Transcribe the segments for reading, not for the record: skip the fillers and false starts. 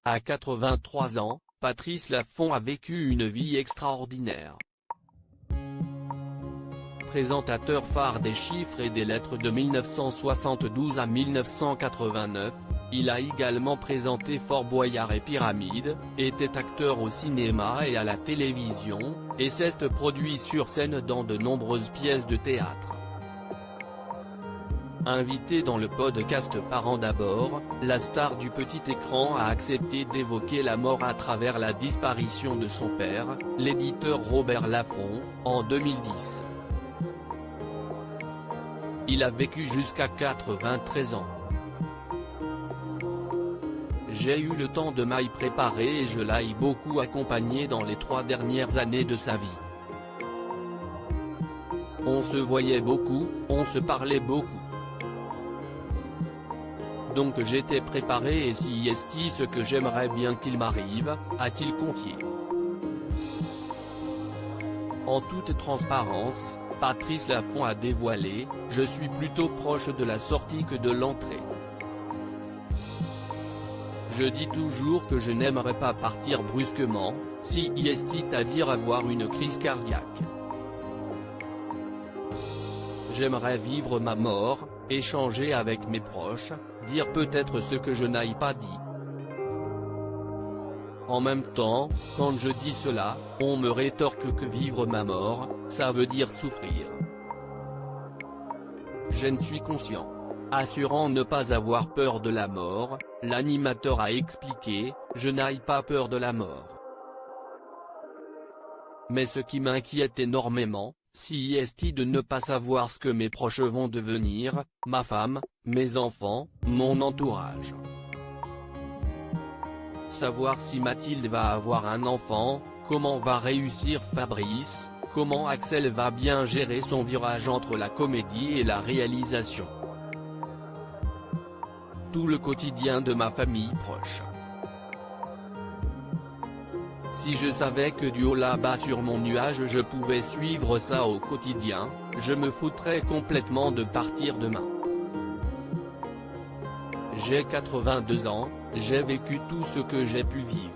À 83 ans, Patrice Laffont a vécu une vie extraordinaire. Présentateur phare des chiffres et des lettres de 1972 à 1989, il a également présenté Fort Boyard et Pyramide, était acteur au cinéma et à la télévision, et s'est produit sur scène dans de nombreuses pièces de théâtre. Invité dans le podcast Parents d'abord, la star du petit écran a accepté d'évoquer la mort à travers la disparition de son père, l'éditeur Robert Laffont, en 2010. Il a vécu jusqu'à 93 ans. J'ai eu le temps de m'y préparer et je l'ai beaucoup accompagné dans les 3 dernières années de sa vie. On se voyait beaucoup, on se parlait beaucoup. Donc j'étais préparé et si est ce que j'aimerais bien qu'il m'arrive, a-t-il confié. En toute transparence, Patrice Laffont a dévoilé « Je suis plutôt proche de la sortie que de l'entrée. Je dis toujours que je n'aimerais pas partir brusquement, si c'est-à-dire avoir une crise cardiaque. J'aimerais vivre ma mort, échanger avec mes proches, dire peut-être ce que je n'ai pas dit. En même temps, quand je dis cela, on me rétorque que vivre ma mort, ça veut dire souffrir. Je ne suis conscient. » Assurant ne pas avoir peur de la mort, l'animateur a expliqué « Je n'ai pas peur de la mort. Mais ce qui m'inquiète énormément, c'est de ne pas savoir ce que mes proches vont devenir, ma femme, mes enfants, mon entourage. Savoir si Mathilde va avoir un enfant, comment va réussir Fabrice, comment Axel va bien gérer son virage entre la comédie et la réalisation. Tout le quotidien de ma famille proche. Si je savais que du haut là-bas sur mon nuage je pouvais suivre ça au quotidien, je me foutrais complètement de partir demain. J'ai 82 ans, j'ai vécu tout ce que j'ai pu vivre. »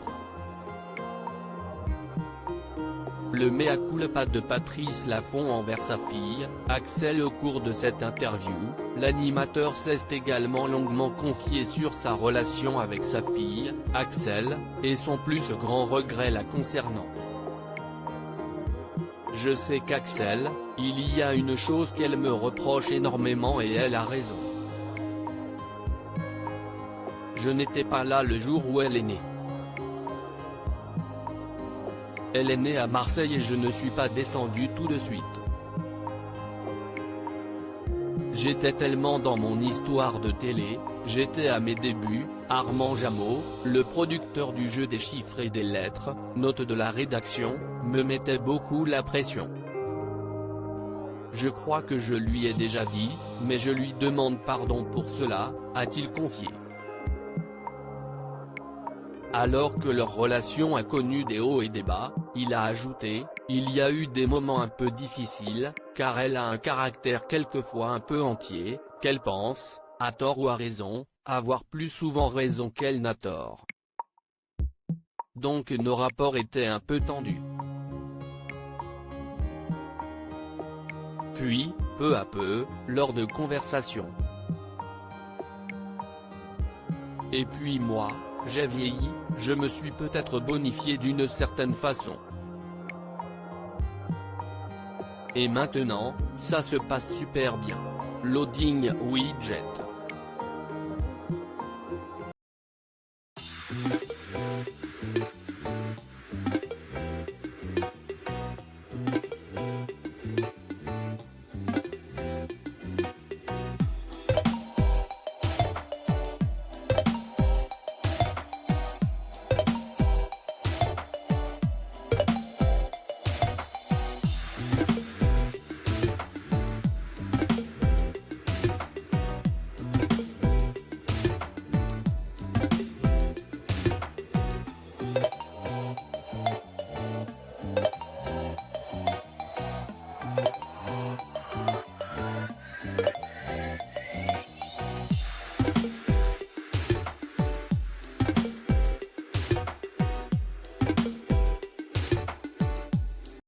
Le mea culpa de Patrice Laffont envers sa fille, Axel. Au cours de cette interview, l'animateur s'est également longuement confié sur sa relation avec sa fille, Axel, et son plus grand regret la concernant. « Je sais qu'Axel, il y a une chose qu'elle me reproche énormément et elle a raison. Je n'étais pas là le jour où elle est née. Elle est née à Marseille et je ne suis pas descendu tout de suite. J'étais tellement dans mon histoire de télé, j'étais à mes débuts, Armand Jameau, le producteur du jeu des chiffres et des lettres, note de la rédaction, me mettait beaucoup la pression. Je crois que je lui ai déjà dit, mais je lui demande pardon pour cela, a-t-il confié. Alors que leur relation a connu des hauts et des bas, il a ajouté « Il y a eu des moments un peu difficiles, car elle a un caractère quelquefois un peu entier, qu'elle pense, à tort ou à raison, avoir plus souvent raison qu'elle n'a tort. Donc nos rapports étaient un peu tendus. Puis, peu à peu, lors de conversations. Et puis moi, j'ai vieilli, je me suis peut-être bonifié d'une certaine façon. Et maintenant, ça se passe super bien. Loading widget.